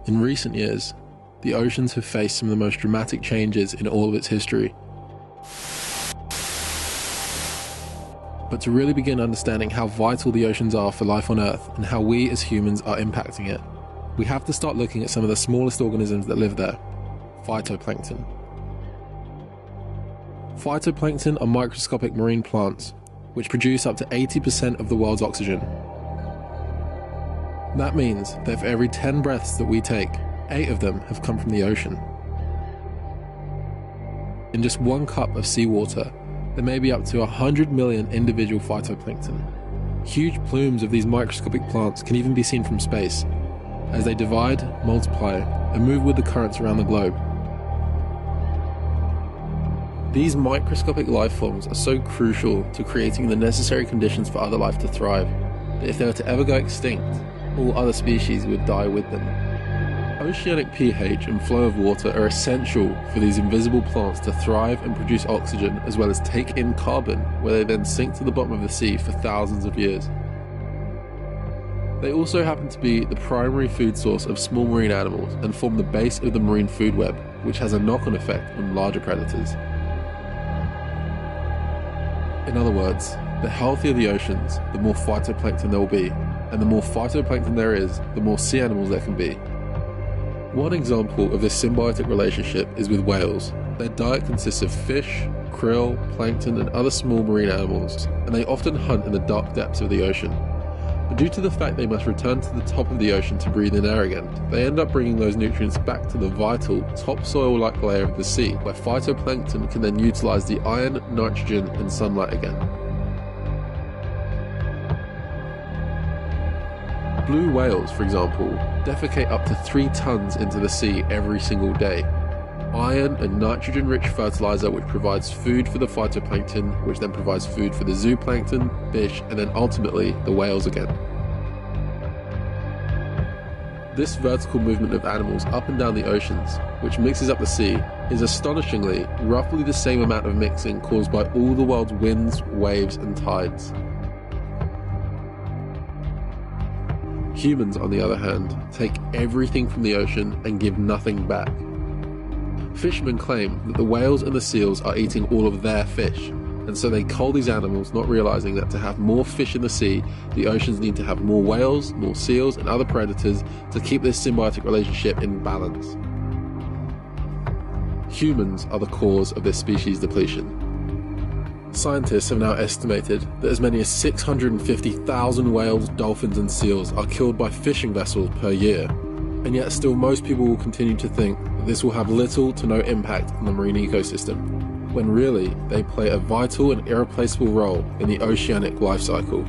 In recent years, the oceans have faced some of the most dramatic changes in all of its history. But to really begin understanding how vital the oceans are for life on Earth and how we as humans are impacting it, we have to start looking at some of the smallest organisms that live there: phytoplankton. Phytoplankton are microscopic marine plants which produce up to 80% of the world's oxygen. That means that for every 10 breaths that we take, 8 of them have come from the ocean. In just 1 cup of seawater, there may be up to 100 million individual phytoplankton. Huge plumes of these microscopic plants can even be seen from space, as they divide, multiply, and move with the currents around the globe. These microscopic life forms are so crucial to creating the necessary conditions for other life to thrive, that if they were to ever go extinct, all other species would die with them. Oceanic pH and flow of water are essential for these invisible plants to thrive and produce oxygen, as well as take in carbon, where they then sink to the bottom of the sea for thousands of years. They also happen to be the primary food source of small marine animals and form the base of the marine food web, which has a knock-on effect on larger predators. In other words, the healthier the oceans, the more phytoplankton there will be, and the more phytoplankton there is, the more sea animals there can be. One example of this symbiotic relationship is with whales. Their diet consists of fish, krill, plankton, and other small marine animals, and they often hunt in the dark depths of the ocean. But due to the fact they must return to the top of the ocean to breathe in air again, they end up bringing those nutrients back to the vital topsoil-like layer of the sea, where phytoplankton can then utilize the iron, nitrogen, and sunlight again. Blue whales, for example, defecate up to 3 tons into the sea every single day. Iron and nitrogen-rich fertilizer which provides food for the phytoplankton, which then provides food for the zooplankton, fish, and then ultimately the whales again. This vertical movement of animals up and down the oceans, which mixes up the sea, is astonishingly roughly the same amount of mixing caused by all the world's winds, waves, and tides. Humans, on the other hand, take everything from the ocean and give nothing back. Fishermen claim that the whales and the seals are eating all of their fish, and so they cull these animals, not realizing that to have more fish in the sea, the oceans need to have more whales, more seals, and other predators to keep this symbiotic relationship in balance. Humans are the cause of this species depletion. Scientists have now estimated that as many as 650,000 whales, dolphins, and seals are killed by fishing vessels per year, and yet still most people will continue to think that this will have little to no impact on the marine ecosystem, when really they play a vital and irreplaceable role in the oceanic life cycle.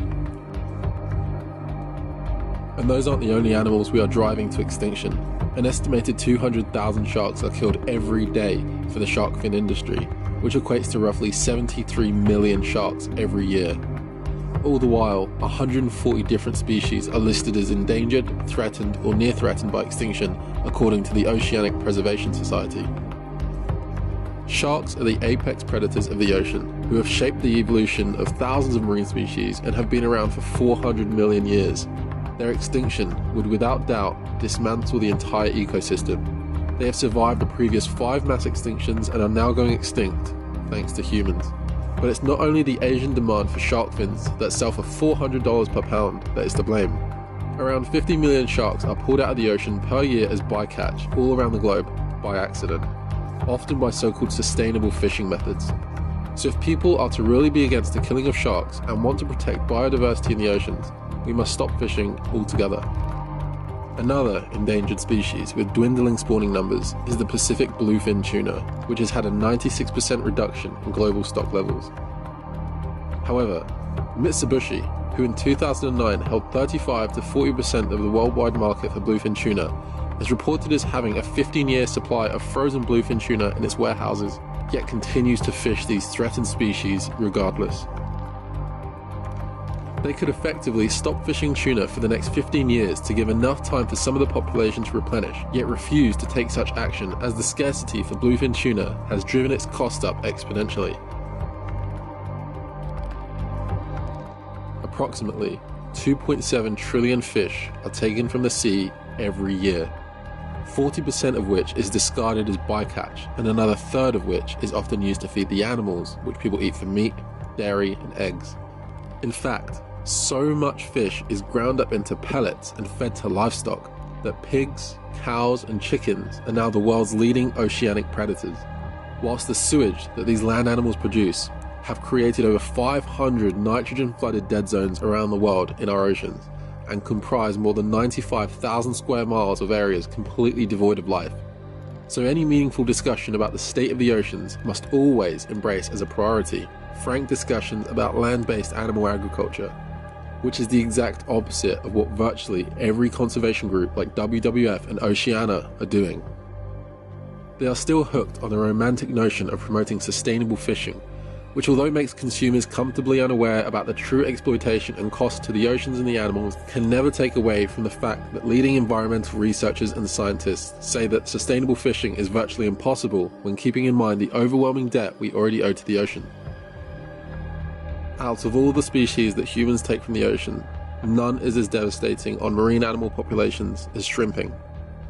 And those aren't the only animals we are driving to extinction. An estimated 200,000 sharks are killed every day for the shark fin industry, which equates to roughly 73 million sharks every year. All the while, 140 different species are listed as endangered, threatened, or near threatened by extinction, according to the Oceanic Preservation Society. Sharks are the apex predators of the ocean, who have shaped the evolution of thousands of marine species and have been around for 400 million years. Their extinction would without doubt dismantle the entire ecosystem. They have survived the previous 5 mass extinctions and are now going extinct, thanks to humans. But it's not only the Asian demand for shark fins that sell for $400 per pound that is to blame. Around 50 million sharks are pulled out of the ocean per year as bycatch all around the globe by accident, often by so-called sustainable fishing methods. So if people are to really be against the killing of sharks and want to protect biodiversity in the oceans, we must stop fishing altogether. Another endangered species with dwindling spawning numbers is the Pacific bluefin tuna, which has had a 96% reduction in global stock levels. However, Mitsubishi, who in 2009 held 35 to 40% of the worldwide market for bluefin tuna, is reported as having a 15-year supply of frozen bluefin tuna in its warehouses, yet continues to fish these threatened species regardless. They could effectively stop fishing tuna for the next 15 years to give enough time for some of the population to replenish, yet refuse to take such action as the scarcity for bluefin tuna has driven its cost up exponentially. Approximately 2.7 trillion fish are taken from the sea every year, 40% of which is discarded as bycatch, and another third of which is often used to feed the animals which people eat for meat, dairy, and eggs. In fact, so much fish is ground up into pellets and fed to livestock that pigs, cows, and chickens are now the world's leading oceanic predators, whilst the sewage that these land animals produce have created over 500 nitrogen-flooded dead zones around the world in our oceans, and comprise more than 95,000 square miles of areas completely devoid of life. So any meaningful discussion about the state of the oceans must always embrace as a priority frank discussions about land-based animal agriculture, which is the exact opposite of what virtually every conservation group like WWF and Oceana are doing. They are still hooked on the romantic notion of promoting sustainable fishing, which, although makes consumers comfortably unaware about the true exploitation and cost to the oceans and the animals, can never take away from the fact that leading environmental researchers and scientists say that sustainable fishing is virtually impossible when keeping in mind the overwhelming debt we already owe to the ocean. Out of all the species that humans take from the ocean, none is as devastating on marine animal populations as shrimping.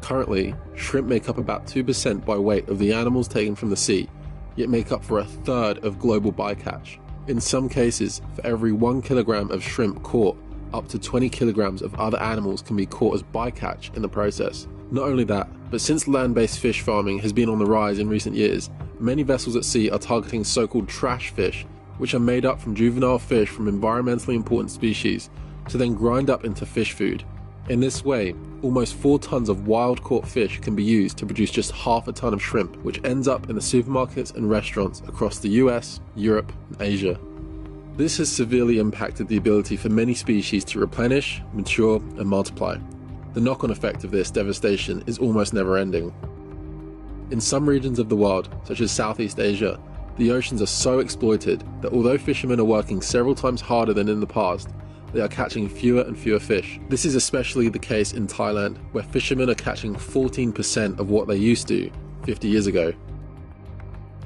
Currently, shrimp make up about 2% by weight of the animals taken from the sea, yet make up for a third of global bycatch. In some cases, for every 1 kilogram of shrimp caught, up to 20 kilograms of other animals can be caught as bycatch in the process. Not only that, but since land-based fish farming has been on the rise in recent years, many vessels at sea are targeting so-called trash fish, which are made up from juvenile fish from environmentally important species, to then grind up into fish food. In this way, almost 4 tons of wild-caught fish can be used to produce just half a ton of shrimp, which ends up in the supermarkets and restaurants across the US, Europe, and Asia. This has severely impacted the ability for many species to replenish, mature, and multiply. The knock-on effect of this devastation is almost never-ending. In some regions of the world, such as Southeast Asia, the oceans are so exploited that although fishermen are working several times harder than in the past, they are catching fewer and fewer fish. This is especially the case in Thailand, where fishermen are catching 14% of what they used to 50 years ago.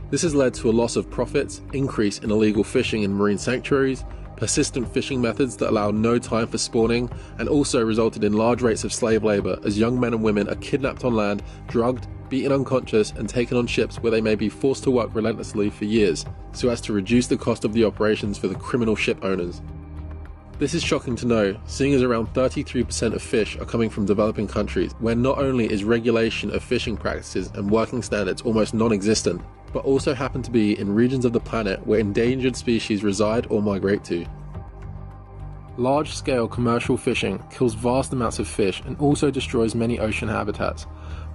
This has led to a loss of profits, increase in illegal fishing in marine sanctuaries, persistent fishing methods that allow no time for spawning, and also resulted in large rates of slave labour as young men and women are kidnapped on land, drugged, beaten unconscious, and taken on ships where they may be forced to work relentlessly for years, so as to reduce the cost of the operations for the criminal ship owners. This is shocking to know, seeing as around 33% of fish are coming from developing countries, where not only is regulation of fishing practices and working standards almost non-existent, but also happen to be in regions of the planet where endangered species reside or migrate to. Large-scale commercial fishing kills vast amounts of fish and also destroys many ocean habitats.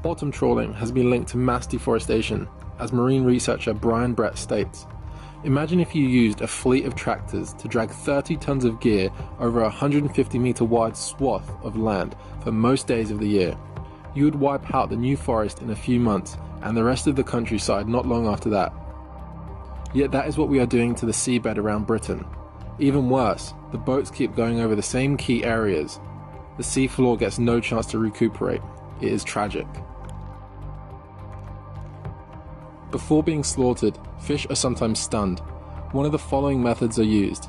Bottom trawling has been linked to mass deforestation, as marine researcher Brian Brett states. Imagine if you used a fleet of tractors to drag 30 tons of gear over a 150 meter wide swath of land for most days of the year. You would wipe out the New Forest in a few months and the rest of the countryside not long after that. Yet that is what we are doing to the seabed around Britain. Even worse, the boats keep going over the same key areas. The seafloor gets no chance to recuperate. It is tragic. Before being slaughtered, fish are sometimes stunned. One of the following methods are used: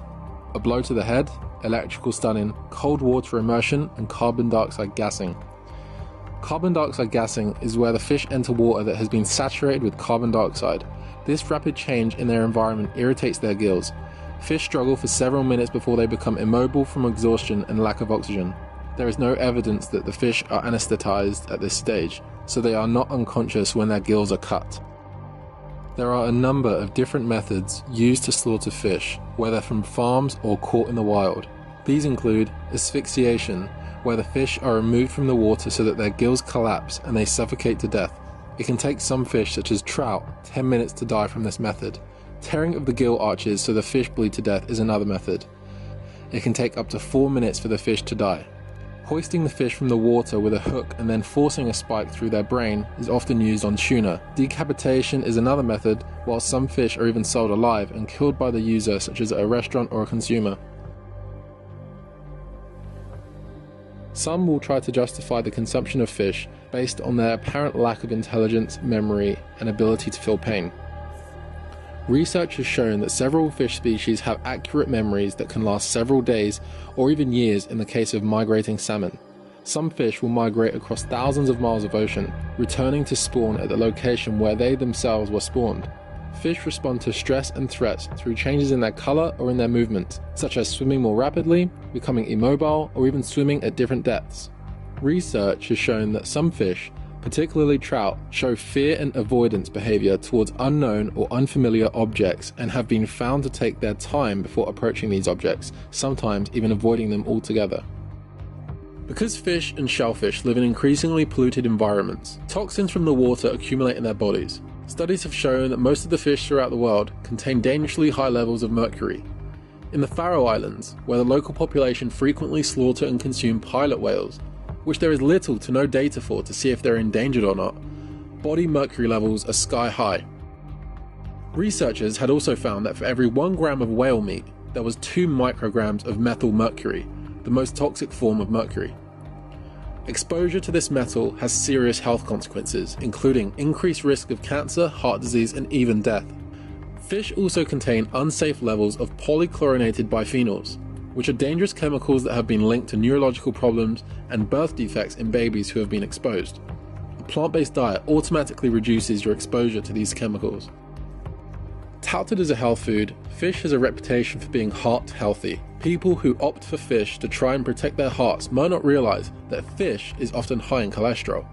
a blow to the head, electrical stunning, cold water immersion, and carbon dioxide gassing. Carbon dioxide gassing is where the fish enter water that has been saturated with carbon dioxide. This rapid change in their environment irritates their gills. Fish struggle for several minutes before they become immobile from exhaustion and lack of oxygen. There is no evidence that the fish are anesthetized at this stage, so they are not unconscious when their gills are cut. There are a number of different methods used to slaughter fish, whether from farms or caught in the wild. These include asphyxiation, where the fish are removed from the water so that their gills collapse and they suffocate to death. It can take some fish, such as trout, 10 minutes to die from this method. Tearing of the gill arches so the fish bleed to death is another method. It can take up to 4 minutes for the fish to die. Hoisting the fish from the water with a hook and then forcing a spike through their brain is often used on tuna. Decapitation is another method, while some fish are even sold alive and killed by the user, such as a restaurant or a consumer. Some will try to justify the consumption of fish based on their apparent lack of intelligence, memory, and ability to feel pain. Research has shown that several fish species have accurate memories that can last several days or even years in the case of migrating salmon. Some fish will migrate across thousands of miles of ocean, returning to spawn at the location where they themselves were spawned. Fish respond to stress and threats through changes in their color or in their movement, such as swimming more rapidly, becoming immobile, or even swimming at different depths. Research has shown that some fish, particularly trout, show fear and avoidance behavior towards unknown or unfamiliar objects and have been found to take their time before approaching these objects, sometimes even avoiding them altogether. Because fish and shellfish live in increasingly polluted environments, toxins from the water accumulate in their bodies. Studies have shown that most of the fish throughout the world contain dangerously high levels of mercury. In the Faroe Islands, where the local population frequently slaughter and consume pilot whales, which there is little to no data for to see if they're endangered or not, body mercury levels are sky high. Researchers had also found that for every 1 gram of whale meat, there was 2 micrograms of methyl mercury, the most toxic form of mercury. Exposure to this metal has serious health consequences, including increased risk of cancer, heart disease, and even death. Fish also contain unsafe levels of polychlorinated biphenyls, which are dangerous chemicals that have been linked to neurological problems and birth defects in babies who have been exposed. A plant-based diet automatically reduces your exposure to these chemicals. Touted as a health food, fish has a reputation for being heart healthy. People who opt for fish to try and protect their hearts might not realize that fish is often high in cholesterol.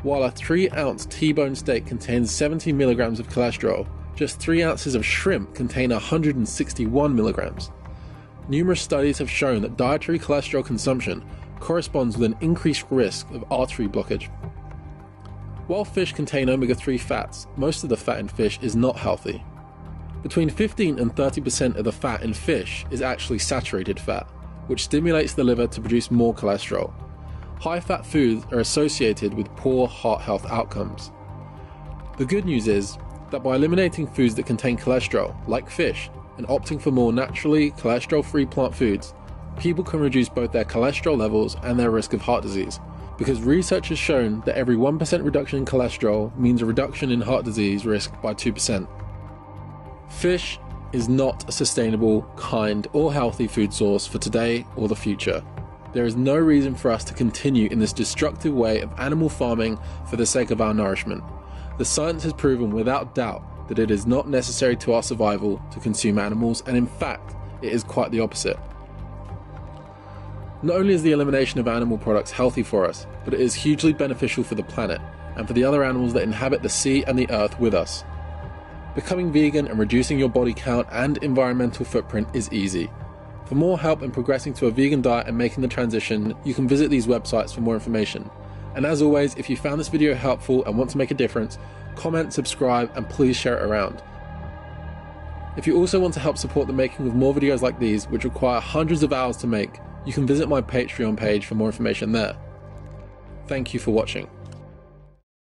While a 3-ounce T-bone steak contains 70 milligrams of cholesterol, just 3 ounces of shrimp contain 161 milligrams. Numerous studies have shown that dietary cholesterol consumption corresponds with an increased risk of artery blockage. While fish contain omega-3 fats, most of the fat in fish is not healthy. Between 15 and 30% of the fat in fish is actually saturated fat, which stimulates the liver to produce more cholesterol. High-fat foods are associated with poor heart health outcomes. The good news is that by eliminating foods that contain cholesterol, like fish, and opting for more naturally cholesterol-free plant foods, people can reduce both their cholesterol levels and their risk of heart disease, because research has shown that every 1% reduction in cholesterol means a reduction in heart disease risk by 2%. Fish is not a sustainable, kind, or healthy food source for today or the future. There is no reason for us to continue in this destructive way of animal farming for the sake of our nourishment. The science has proven without doubt that it is not necessary to our survival to consume animals, and in fact, it is quite the opposite. Not only is the elimination of animal products healthy for us, but it is hugely beneficial for the planet, and for the other animals that inhabit the sea and the earth with us. Becoming vegan and reducing your body count and environmental footprint is easy. For more help in progressing to a vegan diet and making the transition, you can visit these websites for more information. And as always, if you found this video helpful and want to make a difference, comment, subscribe, and please share it around. If you also want to help support the making of more videos like these, which require hundreds of hours to make, you can visit my Patreon page for more information there. Thank you for watching.